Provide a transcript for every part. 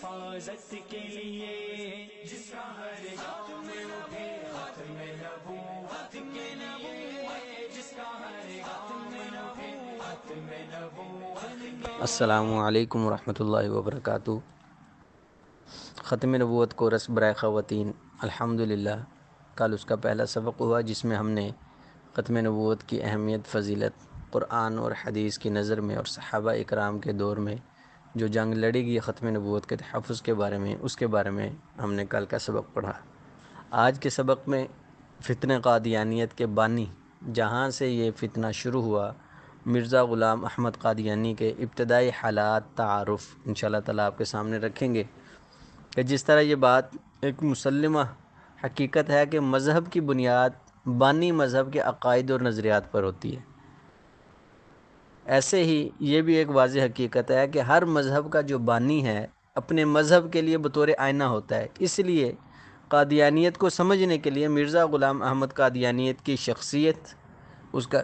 حفاظت کے لیے جس کا ہر ہاتھ میں اٹھے ختم نبوت کے لیے جس کا ہر ہاتھ میں اٹھے ختم نبوت. السلام علیکم ورحمۃ اللہ وبرکاتہ. ختم نبوت کورس برائے خواتین. الحمدللہ کل اس کا پہلا سبق ہوا جس میں ہم نے ختم نبوت کی اہمیت، فضیلت، قرآن اور حدیث کی نظر میں اور صحابہ اکرام کے دور میں جو جنگ لڑی گئی ختم نبوت کے تحفظ کے بارے میں، اس کے بارے میں ہم نے کل کا سبق پڑھا. آج کے سبق میں فتنہ قادیانیت کے بانی، جہاں سے یہ فتنہ شروع ہوا، مرزا غلام احمد قادیانی کے ابتدائی حالات، تعارف انشاءاللہ تعالیٰ آپ کے سامنے رکھیں گے کہ جس طرح یہ بات ایک مسلمہ حقیقت ہے کہ مذہب کی بنیاد بانی مذہب کے عقائد اور نظریات پر ہوتی ہے، ایسے ہی یہ بھی ایک واضح حقیقت ہے کہ ہر مذہب کا جو بانی ہے اپنے مذہب کے لیے بطور آئینہ ہوتا ہے. اس لیے قادیانیت کو سمجھنے کے لیے مرزا غلام احمد قادیانیت کی شخصیت، اس کا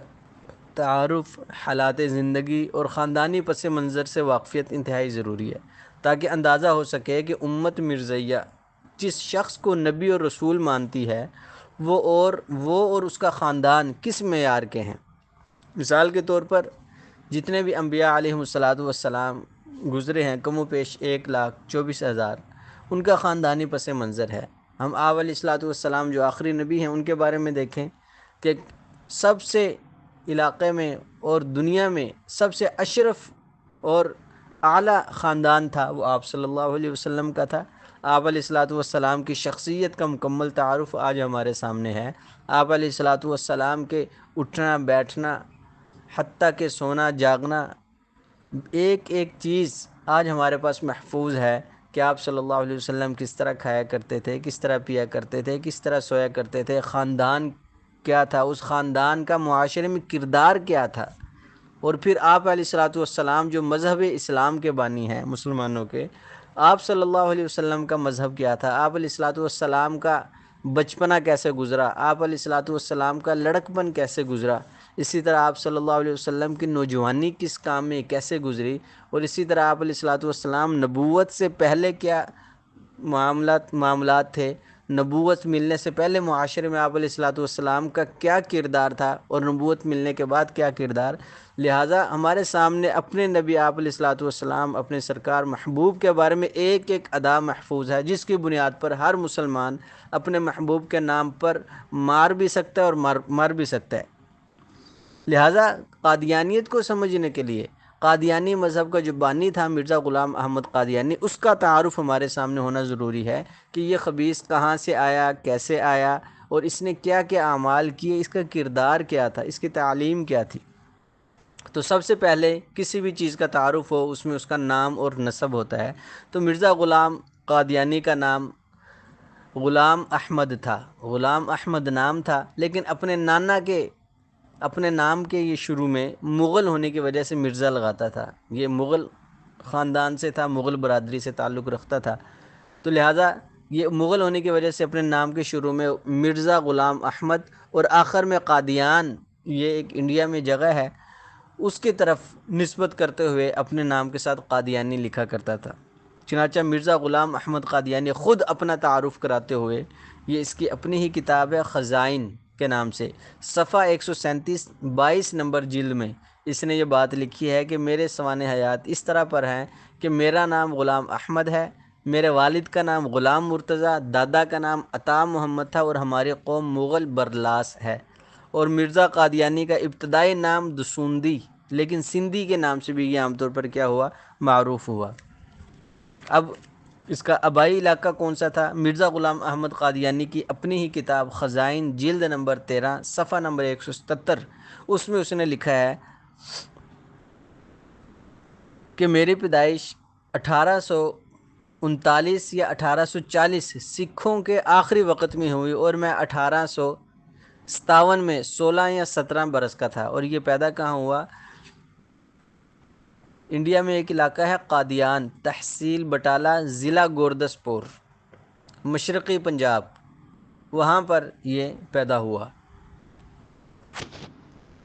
تعارف، حالات زندگی اور خاندانی پس منظر سے واقفیت انتہائی ضروری ہے تاکہ اندازہ ہو سکے کہ امت مرزیہ جس شخص کو نبی اور رسول مانتی ہے وہ اور اس کا خاندان کس معیار کے ہیں. مثال کے طور پر جتنے بھی انبیاء علیہم السلام گزرے ہیں، کم و بیش 1,24,000 ان کا خاندانی پس منظر ہے. ہم آپ علیہ السلام جو آخری نبی ہیں ان کے بارے میں دیکھیں کہ سب سے علاقے میں اور دنیا میں سب سے اشرف اور اعلیٰ خاندان تھا وہ آپ صلی اللہ علیہ وسلم کا تھا. آپ علیہ السلام کی شخصیت کا مکمل تعارف آج ہمارے سامنے ہے. آپ علیہ السلام کے اٹھنا بیٹھنا حتیٰ کہ سونا جاگنا، ایک ایک چیز آج ہمارے پاس محفوظ ہے کہ آپ صلی اللہ علیہ وسلم کس طرح کھایا کرتے تھے، کس طرح پیا کرتے تھے، کس طرح سویا کرتے تھے، خاندان کیا تھا، اس خاندان کا معاشرے میں کردار کیا تھا. اور پھر آپ علیہ السلام جو مذہب اسلام کے بانی ہیں مسلمانوں کے، آپ صلی اللہ علیہ وسلم کا مذہب کیا تھا، آپ علیہ السلام کا بچپنا کیسے گزرا، آپ علیہ السلام کا لڑکپن کیسے گزرا، اسی طرح آپ صلی اللہ علیہ وسلم کی نوجوانی کس کام میں کیسے گزری، اور اسی طرح آپ علیہ السلام نبوت سے پہلے کیا معاملات تھے، نبوت ملنے سے پہلے معاشرے میں آپ علیہ السلام کا کیا کردار تھا اور نبوت ملنے کے بعد کیا کردار. لہٰذا ہمارے سامنے اپنے نبی آپ علیہ السلام اپنے سرکار محبوب کے بارے میں ایک ایک ادا محفوظ ہے جس کی بنیاد پر ہر مسلمان اپنے محبوب کے نام پر مار بھی سکتا ہے اور مر بھی سکتا ہے. لہٰذا قادیانیت کو سمجھنے کے لیے قادیانی مذہب کا جو بانی تھا مرزا غلام احمد قادیانی، اس کا تعارف ہمارے سامنے ہونا ضروری ہے کہ یہ خبیث کہاں سے آیا، کیسے آیا اور اس نے کیا کیا اعمال کیے، اس کا کردار کیا تھا، اس کی تعلیم کیا تھی. تو سب سے پہلے کسی بھی چیز کا تعارف ہو اس میں اس کا نام اور نسب ہوتا ہے. تو مرزا غلام قادیانی کا نام غلام احمد تھا. غلام احمد نام تھا، لیکن اپنے نام کے یہ شروع میں مغل ہونے کی وجہ سے مرزا لگاتا تھا. یہ مغل خاندان سے تھا، مغل برادری سے تعلق رکھتا تھا، تو لہٰذا یہ مغل ہونے کی وجہ سے اپنے نام کے شروع میں مرزا غلام احمد اور آخر میں قادیان، یہ ایک انڈیا میں جگہ ہے، اس کی طرف نسبت کرتے ہوئے اپنے نام کے ساتھ قادیانی لکھا کرتا تھا. چنانچہ مرزا غلام احمد قادیانی خود اپنا تعارف کراتے ہوئے، یہ اس کی اپنی ہی کتاب ہے خزائن کے نام سے، صفحہ 137 22 نمبر جلد میں اس نے یہ بات لکھی ہے کہ میرے سوانح حیات اس طرح پر ہیں کہ میرا نام غلام احمد ہے، میرے والد کا نام غلام مرتضیٰ، دادا کا نام عطا محمد تھا اور ہماری قوم مغل برلاس ہے. اور مرزا قادیانی کا ابتدائی نام دسوندی، لیکن سندھی کے نام سے بھی یہ عام طور پر کیا ہوا، معروف ہوا. اب اس کا آبائی علاقہ کون سا تھا؟ مرزا غلام احمد قادیانی کی اپنی ہی کتاب خزائن جلد نمبر 13 صفحہ نمبر 177، اس میں اس نے لکھا ہے کہ میری پیدائش 1839 یا 1840 سکھوں کے آخری وقت میں ہوئی اور میں 1857 میں 16 یا 17 برس کا تھا. اور یہ پیدا کہاں ہوا؟ انڈیا میں ایک علاقہ ہے قادیان، تحصیل بٹالہ، ضلع گوردسپور، مشرقی پنجاب، وہاں پر یہ پیدا ہوا.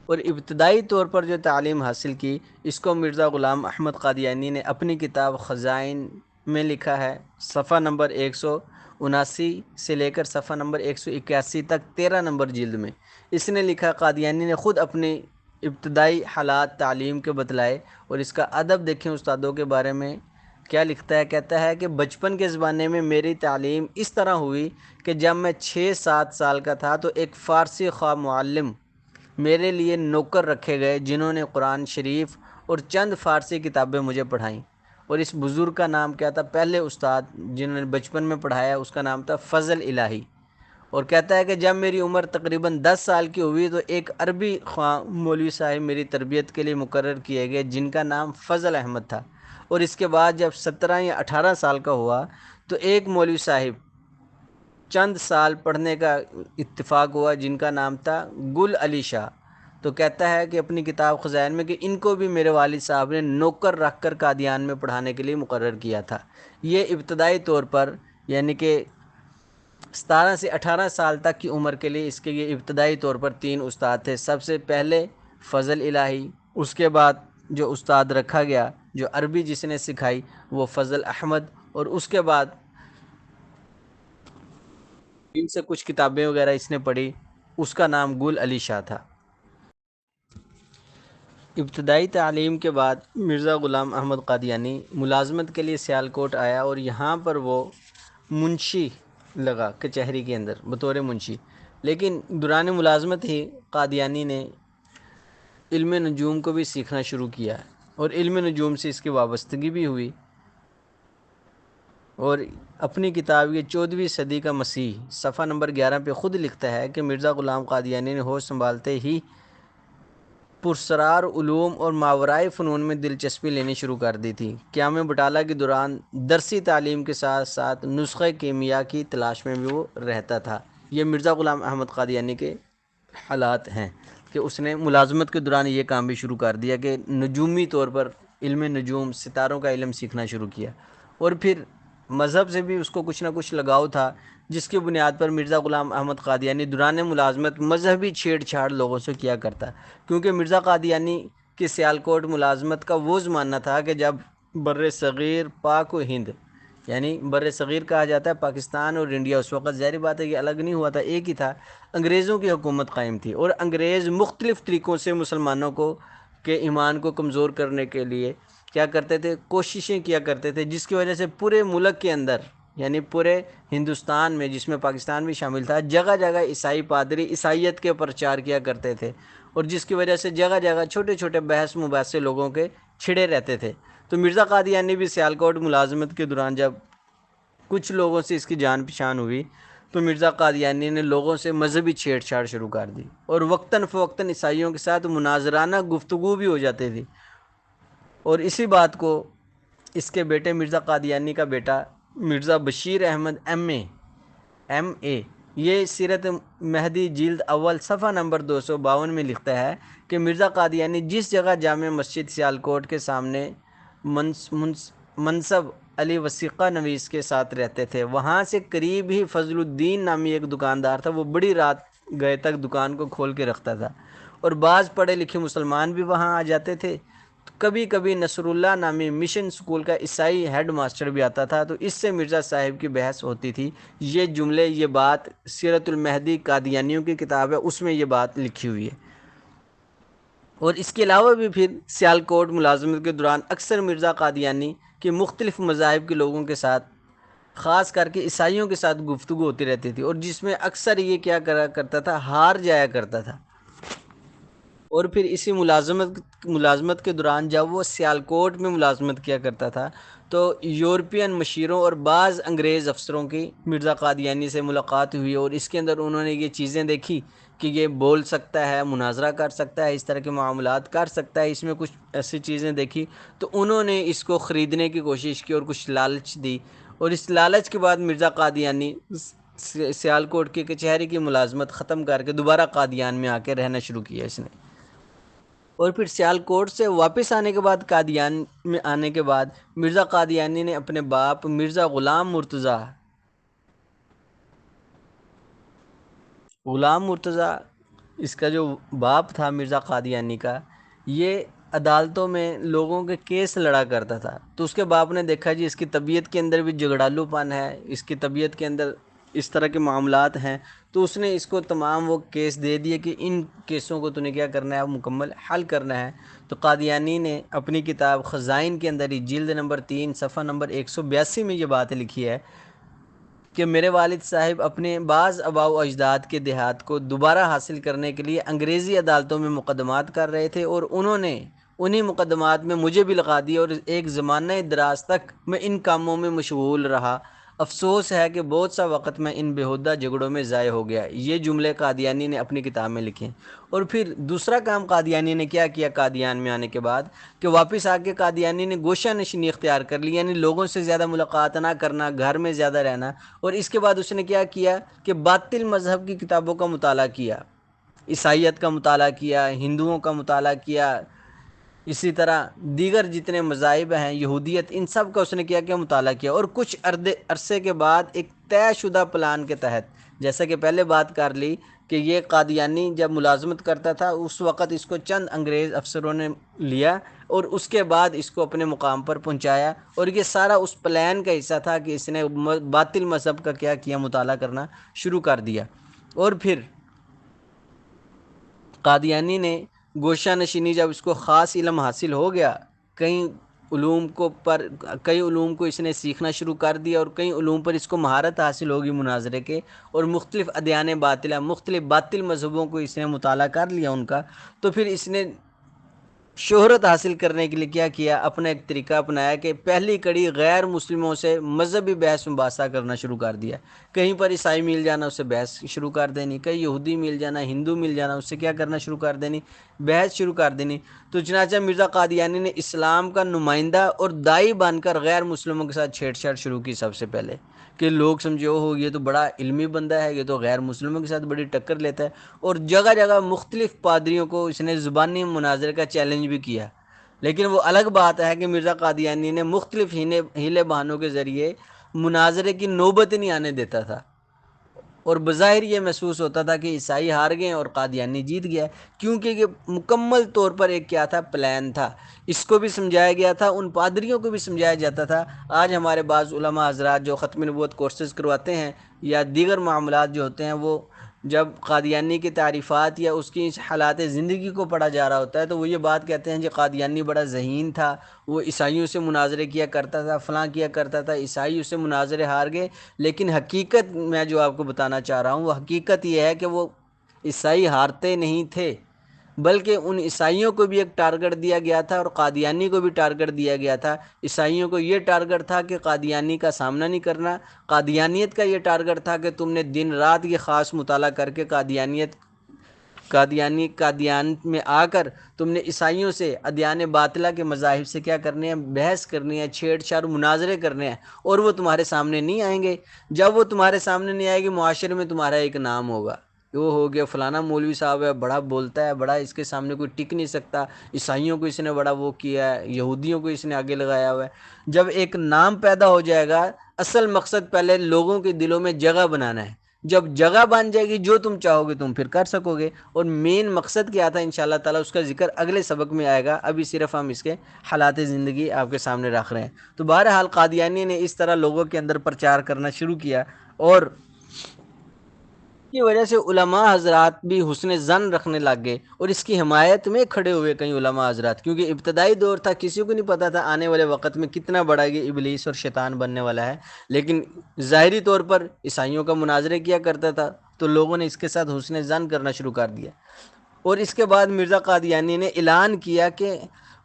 اور ابتدائی طور پر جو تعلیم حاصل کی اس کو مرزا غلام احمد قادیانی نے اپنی کتاب خزائن میں لکھا ہے صفحہ نمبر 179 سے لے کر صفحہ نمبر 181 تک 13 نمبر جلد میں اس نے لکھا، قادیانی نے خود اپنے ابتدائی حالات تعلیم کے بتلائے اور اس کا ادب دیکھیں استادوں کے بارے میں کیا لکھتا ہے۔ کہتا ہے کہ بچپن کے زمانے میں میری تعلیم اس طرح ہوئی کہ جب میں 6-7 سال کا تھا تو ایک فارسی خواہ معلم میرے لیے نوکر رکھے گئے جنہوں نے قرآن شریف اور چند فارسی کتابیں مجھے پڑھائیں۔ اور اس بزرگ کا نام کیا تھا؟ پہلے استاد جنہوں نے بچپن میں پڑھایا اس کا نام تھا فضل الہی۔ اور کہتا ہے کہ جب میری عمر تقریباً 10 سال کی ہوئی تو ایک عربی خواہ مولوی صاحب میری تربیت کے لیے مقرر کیے گئے جن کا نام فضل احمد تھا۔ اور اس کے بعد جب 17 یا 18 سال کا ہوا تو ایک مولوی صاحب چند سال پڑھنے کا اتفاق ہوا جن کا نام تھا گل علی شاہ۔ تو کہتا ہے کہ اپنی کتاب خزائن میں کہ ان کو بھی میرے والد صاحب نے نوکر رکھ کر قادیان میں پڑھانے کے لیے مقرر کیا تھا۔ یہ ابتدائی طور پر یعنی کہ 17 سے 18 سال تک کی عمر کے لیے اس کے یہ ابتدائی طور پر 3 استاد تھے۔ سب سے پہلے فضل الہی، اس کے بعد جو استاد رکھا گیا جو عربی جس نے سکھائی وہ فضل احمد، اور اس کے بعد ان سے کچھ کتابیں وغیرہ اس نے پڑھی، اس کا نام گل علی شاہ تھا۔ ابتدائی تعلیم کے بعد مرزا غلام احمد قادیانی ملازمت کے لیے سیالکوٹ آیا اور یہاں پر وہ منشی لگا کچہری کے اندر بطور منشی۔ لیکن دوران ملازمت ہی قادیانی نے علم نجوم کو بھی سیکھنا شروع کیا اور علم نجوم سے اس کی وابستگی بھی ہوئی۔ اور اپنی کتاب یہ 14ویں صدی کا مسیح صفحہ نمبر 11 پہ خود لکھتا ہے کہ مرزا غلام قادیانی نے ہوش سنبھالتے ہی پرسرار علوم اور ماورائے فنون میں دلچسپی لینی شروع کر دی تھی۔ قیام بٹالہ کے دوران درسی تعلیم کے ساتھ ساتھ نسخہ کیمیا کی تلاش میں بھی وہ رہتا تھا۔ یہ مرزا غلام احمد قادیانی کے حالات ہیں کہ اس نے ملازمت کے دوران یہ کام بھی شروع کر دیا کہ نجومی طور پر علم نجوم ستاروں کا علم سیکھنا شروع کیا۔ اور پھر مذہب سے بھی اس کو کچھ نہ کچھ لگاؤ تھا جس کی بنیاد پر مرزا غلام احمد قادیانی دوران ملازمت مذہبی چھیڑ چھاڑ لوگوں سے کیا کرتا، کیونکہ مرزا قادیانی کی سیالکوٹ ملازمت کا وہ زمانہ تھا کہ جب بر صغیر پاک و ہند یعنی بر صغیر کہا جاتا ہے پاکستان اور انڈیا، اس وقت ظاہر بات ہے کہ الگ نہیں ہوا تھا، ایک ہی تھا، انگریزوں کی حکومت قائم تھی اور انگریز مختلف طریقوں سے مسلمانوں کو کے ایمان کو کمزور کرنے کے لیے کیا کرتے تھے، کوششیں کیا کرتے تھے، جس کی وجہ سے پورے ملک کے اندر یعنی پورے ہندوستان میں جس میں پاکستان بھی شامل تھا جگہ جگہ عیسائی پادری عیسائیت کے پرچار کیا کرتے تھے، اور جس کی وجہ سے جگہ جگہ چھوٹے چھوٹے بحث مباحثے لوگوں کے چھڑے رہتے تھے۔ تو مرزا قادیانی بھی سیالکوٹ ملازمت کے دوران جب کچھ لوگوں سے اس کی جان پہچان ہوئی تو مرزا قادیانی نے لوگوں سے مذہبی چھیڑ چھاڑ شروع کر دی اور وقتاً فوقتاً عیسائیوں کے ساتھ مناظرانہ گفتگو بھی ہو جاتی تھی۔ اور اسی بات کو اس کے بیٹے مرزا قادیانی کا بیٹا مرزا بشیر احمد ایم اے یہ سیرت مہدی جلد اول صفحہ نمبر 252 میں لکھتا ہے کہ مرزا قادیانی جس جگہ جامع مسجد سیالکوٹ کے سامنے منصب علی وثیقہ نویس کے ساتھ رہتے تھے، وہاں سے قریب ہی فضل الدین نامی ایک دکاندار تھا، وہ بڑی رات گئے تک دکان کو کھول کے رکھتا تھا اور بعض پڑھے لکھے مسلمان بھی وہاں آ جاتے تھے۔ کبھی کبھی نصر اللہ نامی مشن سکول کا عیسائی ہیڈ ماسٹر بھی آتا تھا، تو اس سے مرزا صاحب کی بحث ہوتی تھی۔ یہ جملے یہ بات سیرت المہدی قادیانیوں کی کتاب ہے اس میں یہ بات لکھی ہوئی ہے۔ اور اس کے علاوہ بھی پھر سیالکوٹ ملازمت کے دوران اکثر مرزا قادیانی کے مختلف مذاہب کے لوگوں کے ساتھ خاص کر کے عیسائیوں کے ساتھ گفتگو ہوتی رہتی تھی، اور جس میں اکثر یہ کیا کرتا تھا، ہار جایا کرتا تھا۔ اور پھر اسی ملازمت کے دوران جب وہ سیالکوٹ میں ملازمت کیا کرتا تھا تو یورپین مشیروں اور بعض انگریز افسروں کی مرزا قادیانی سے ملاقات ہوئی، اور اس کے اندر انہوں نے یہ چیزیں دیکھی کہ یہ بول سکتا ہے، مناظرہ کر سکتا ہے، اس طرح کے معاملات کر سکتا ہے، اس میں کچھ ایسی چیزیں دیکھی تو انہوں نے اس کو خریدنے کی کوشش کی اور کچھ لالچ دی، اور اس لالچ کے بعد مرزا قادیانی سیالکوٹ کی کچہری کی ملازمت ختم کر کے دوبارہ قادیان میں آ کے رہنا شروع کیا اس نے۔ اور پھر سیالکوٹ سے واپس آنے کے بعد قادیان میں آنے کے بعد مرزا قادیانی نے اپنے باپ مرزا غلام مرتضیٰ اس کا جو باپ تھا مرزا قادیانی کا، یہ عدالتوں میں لوگوں کے کیس لڑا کرتا تھا، تو اس کے باپ نے دیکھا جی اس کی طبیعت کے اندر بھی جھگڑالو پن ہے، اس کی طبیعت کے اندر اس طرح کے معاملات ہیں، تو اس نے اس کو تمام وہ کیس دے دیے کہ ان کیسوں کو تو نے کیا کرنا ہے، مکمل حل کرنا ہے۔ تو قادیانی نے اپنی کتاب خزائن کے اندر ہی جلد نمبر 3 صفحہ نمبر 182 میں یہ بات لکھی ہے کہ میرے والد صاحب اپنے بعض آباء و اجداد کے دیہات کو دوبارہ حاصل کرنے کے لیے انگریزی عدالتوں میں مقدمات کر رہے تھے، اور انہوں نے انہی مقدمات میں مجھے بھی لگا دیا، اور ایک زمانہ دراز تک میں ان کاموں میں مشغول رہا۔ افسوس ہے کہ بہت سا وقت میں ان بیہودہ جھگڑوں میں ضائع ہو گیا۔ یہ جملے قادیانی نے اپنی کتاب میں لکھے۔ اور پھر دوسرا کام قادیانی نے کیا کیا قادیان میں آنے کے بعد، کہ واپس آ کے قادیانی نے گوشہ نشینی اختیار کر لی، یعنی لوگوں سے زیادہ ملاقات نہ کرنا، گھر میں زیادہ رہنا۔ اور اس کے بعد اس نے کیا کیا کہ باطل مذہب کی کتابوں کا مطالعہ کیا، عیسائیت کا مطالعہ کیا، ہندوؤں کا مطالعہ کیا، اسی طرح دیگر جتنے مذاہب ہیں، یہودیت، ان سب کا اس نے کیا مطالعہ کیا۔ اور کچھ عرصے کے بعد ایک طے شدہ پلان کے تحت، جیسا کہ پہلے بات کر لی کہ یہ قادیانی جب ملازمت کرتا تھا اس وقت اس کو چند انگریز افسروں نے لیا اور اس کے بعد اس کو اپنے مقام پر پہنچایا، اور یہ سارا اس پلان کا حصہ تھا کہ اس نے باطل مذہب کا کیا مطالعہ کرنا شروع کر دیا۔ اور پھر قادیانی نے گوشہ نشینی جب اس کو خاص علم حاصل ہو گیا، کئی علوم کو اس نے سیکھنا شروع کر دیا، اور کئی علوم پر اس کو مہارت حاصل ہوگی مناظرے کے، اور مختلف ادیان باطلہ، مختلف باطل مذہبوں کو اس نے مطالعہ کر لیا ان کا، تو پھر اس نے شہرت حاصل کرنے کے لیے کیا اپنا ایک طریقہ اپنایا کہ پہلی کڑی غیر مسلموں سے مذہبی بحث مباحثہ کرنا شروع کر دیا۔ کہیں پر عیسائی مل جانا اس سے بحث شروع کر دینی، کہیں یہودی مل جانا، ہندو مل جانا، اس سے کیا کرنا شروع کر دینی، بحث شروع کر دینی۔ تو چنانچہ مرزا قادیانی نے اسلام کا نمائندہ اور داعی بن کر غیر مسلموں کے ساتھ چھیڑ چھاڑ شروع کی، سب سے پہلے کہ لوگ سمجھو ہو یہ تو بڑا علمی بندہ ہے، یہ تو غیر مسلموں کے ساتھ بڑی ٹکر لیتا ہے، اور جگہ جگہ مختلف پادریوں کو اس نے زبانی مناظرے کا چیلنج بھی کیا۔ لیکن وہ الگ بات ہے کہ مرزا قادیانی نے مختلف ہیلے بہانوں کے ذریعے مناظرے کی نوبت نہیں آنے دیتا تھا، اور بظاہر یہ محسوس ہوتا تھا کہ عیسائی ہار گئے اور قادیانی جیت گیا، کیونکہ یہ مکمل طور پر ایک کیا تھا، پلان تھا۔ اس کو بھی سمجھایا گیا تھا، ان پادریوں کو بھی سمجھایا جاتا تھا۔ آج ہمارے بعض علماء حضرات جو ختم نبوت کورسز کرواتے ہیں یا دیگر معاملات جو ہوتے ہیں، وہ جب قادیانی کی تعریفات یا اس کی حالات زندگی کو پڑھا جا رہا ہوتا ہے تو وہ یہ بات کہتے ہیں کہ قادیانی بڑا ذہین تھا، وہ عیسائیوں سے مناظرے کیا کرتا تھا، فلاں کیا کرتا تھا، عیسائی اس سے مناظرے ہار گئے۔ لیکن حقیقت میں جو آپ کو بتانا چاہ رہا ہوں، وہ حقیقت یہ ہے کہ وہ عیسائی ہارتے نہیں تھے، بلکہ ان عیسائیوں کو بھی ایک ٹارگٹ دیا گیا تھا اور قادیانی کو بھی ٹارگٹ دیا گیا تھا۔ عیسائیوں کو یہ ٹارگٹ تھا کہ قادیانی کا سامنا نہیں کرنا، قادیانیت کا یہ ٹارگٹ تھا کہ تم نے دن رات یہ خاص مطالعہ کر کے قادیان میں آ کر تم نے عیسائیوں سے ادیان باطلہ کے مذاہب سے کیا کرنے ہیں، بحث کرنی ہے، چھیڑ چھاڑ مناظرے کرنے ہیں، اور وہ تمہارے سامنے نہیں آئیں گے۔ جب وہ تمہارے سامنے نہیں آئے گی، معاشرے میں تمہارا ایک نام ہوگا، وہ ہو گیا فلانا مولوی صاحب ہے، بڑا بولتا ہے، بڑا اس کے سامنے کوئی ٹک نہیں سکتا، عیسائیوں کو اس نے بڑا وہ کیا ہے، یہودیوں کو اس نے آگے لگایا ہوا ہے۔ جب ایک نام پیدا ہو جائے گا، اصل مقصد پہلے لوگوں کے دلوں میں جگہ بنانا ہے۔ جب جگہ بن جائے گی، جو تم چاہو گے تم پھر کر سکو گے، اور مین مقصد کیا تھا انشاءاللہ تعالیٰ اس کا ذکر اگلے سبق میں آئے گا، ابھی صرف ہم اس کے حالات زندگی آپ کے سامنے رکھ رہے ہیں۔ تو بہرحال قادیانی نے اس طرح لوگوں کے اندر پرچار کرنا شروع کیا، اور کی وجہ سے علماء حضرات بھی حسن ظن رکھنے لگ گئے اور اس کی حمایت میں کھڑے ہوئے کئی علماء حضرات، کیونکہ ابتدائی دور تھا، کسی کو نہیں پتا تھا آنے والے وقت میں کتنا بڑا یہ ابلیس اور شیطان بننے والا ہے، لیکن ظاہری طور پر عیسائیوں کا مناظرے کیا کرتا تھا تو لوگوں نے اس کے ساتھ حسن ظن کرنا شروع کر دیا۔ اور اس کے بعد مرزا قادیانی نے اعلان کیا کہ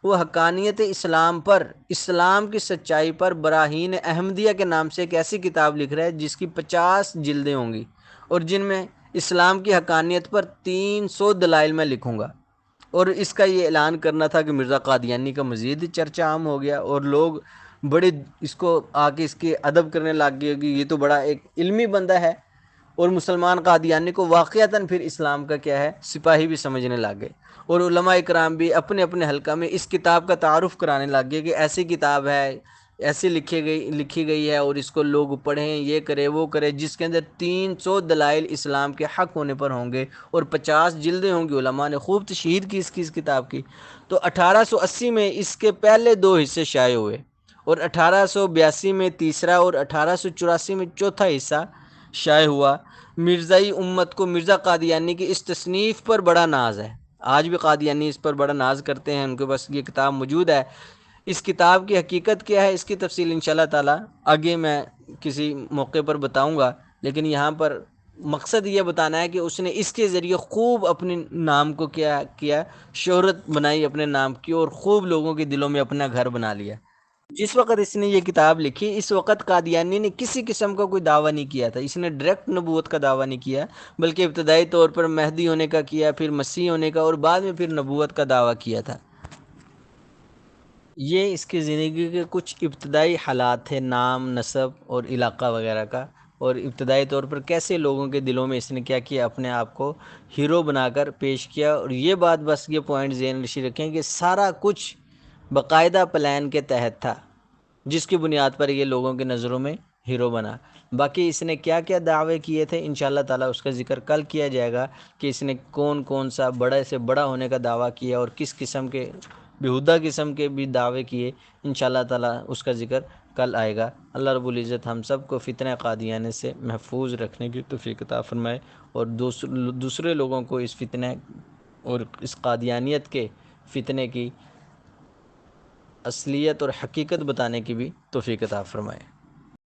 وہ حقانیت اسلام پر، اسلام کی سچائی پر براہین احمدیہ کے نام سے ایک ایسی کتاب لکھ رہا ہے جس کی 50 جلدیں ہوں گی، اور جن میں اسلام کی حقانیت پر 300 دلائل میں لکھوں گا۔ اور اس کا یہ اعلان کرنا تھا کہ مرزا قادیانی کا مزید چرچہ عام ہو گیا، اور لوگ بڑے اس کو آ کے اس کی ادب کرنے لگ گئے کہ یہ تو بڑا ایک علمی بندہ ہے، اور مسلمان قادیانی کو واقعتاً پھر اسلام کا کیا ہے، سپاہی بھی سمجھنے لگ گئے، اور علماء اکرام بھی اپنے اپنے حلقہ میں اس کتاب کا تعارف کرانے لگ گئے کہ ایسی کتاب ہے، ایسے لکھی گئی ہے اور اس کو لوگ پڑھیں، یہ کرے وہ کرے، جس کے اندر 300 دلائل اسلام کے حق ہونے پر ہوں گے اور 50 جلدیں ہوں گی۔ علماء نے خوب تشہیر کی اس کتاب کی۔ تو 1880 میں اس کے پہلے 2 حصے شائع ہوئے اور 1882 میں تیسرا اور 1884 میں چوتھا حصہ شائع ہوا۔ مرزائی امت کو مرزا قادیانی کی اس تصنیف پر بڑا ناز ہے، آج بھی قادیانی اس پر بڑا ناز کرتے ہیں، ان کے پاس یہ کتاب موجود ہے۔ اس کتاب کی حقیقت کیا ہے، اس کی تفصیل انشاءاللہ تعالی آگے میں کسی موقع پر بتاؤں گا، لیکن یہاں پر مقصد یہ بتانا ہے کہ اس نے اس کے ذریعے خوب اپنے نام کو کیا شہرت بنائی اپنے نام کی، اور خوب لوگوں کے دلوں میں اپنا گھر بنا لیا۔ جس وقت اس نے یہ کتاب لکھی، اس وقت قادیانی نے کسی قسم کا کوئی دعویٰ نہیں کیا تھا، اس نے ڈائریکٹ نبوت کا دعویٰ نہیں کیا، بلکہ ابتدائی طور پر مہدی ہونے کا کیا، پھر مسیح ہونے کا، اور بعد میں پھر نبوت کا دعویٰ کیا تھا۔ یہ اس کی زندگی کے کچھ ابتدائی حالات تھے، نام، نسب اور علاقہ وغیرہ کا، اور ابتدائی طور پر کیسے لوگوں کے دلوں میں اس نے کیا کیا، اپنے آپ کو ہیرو بنا کر پیش کیا۔ اور یہ بات بس یہ پوائنٹ ذہن نشین رکھیں کہ سارا کچھ باقاعدہ پلان کے تحت تھا، جس کی بنیاد پر یہ لوگوں کی نظروں میں ہیرو بنا۔ باقی اس نے کیا کیا دعوے کیے تھے، انشاءاللہ تعالی اس کا ذکر کل کیا جائے گا کہ اس نے کون سا بڑے سے بڑا ہونے کا دعویٰ کیا اور کس قسم کے بیہودہ قسم کے بھی دعوے کیے، انشاءاللہ تعالی اس کا ذکر کل آئے گا۔ اللہ رب العزت ہم سب کو فتنہ قادیانی سے محفوظ رکھنے کی توفیق عطا فرمائے، اور دوسرے لوگوں کو اس فتنہ اور اس قادیانیت کے فتنے کی اصلیت اور حقیقت بتانے کی بھی توفیق عطا فرمائے۔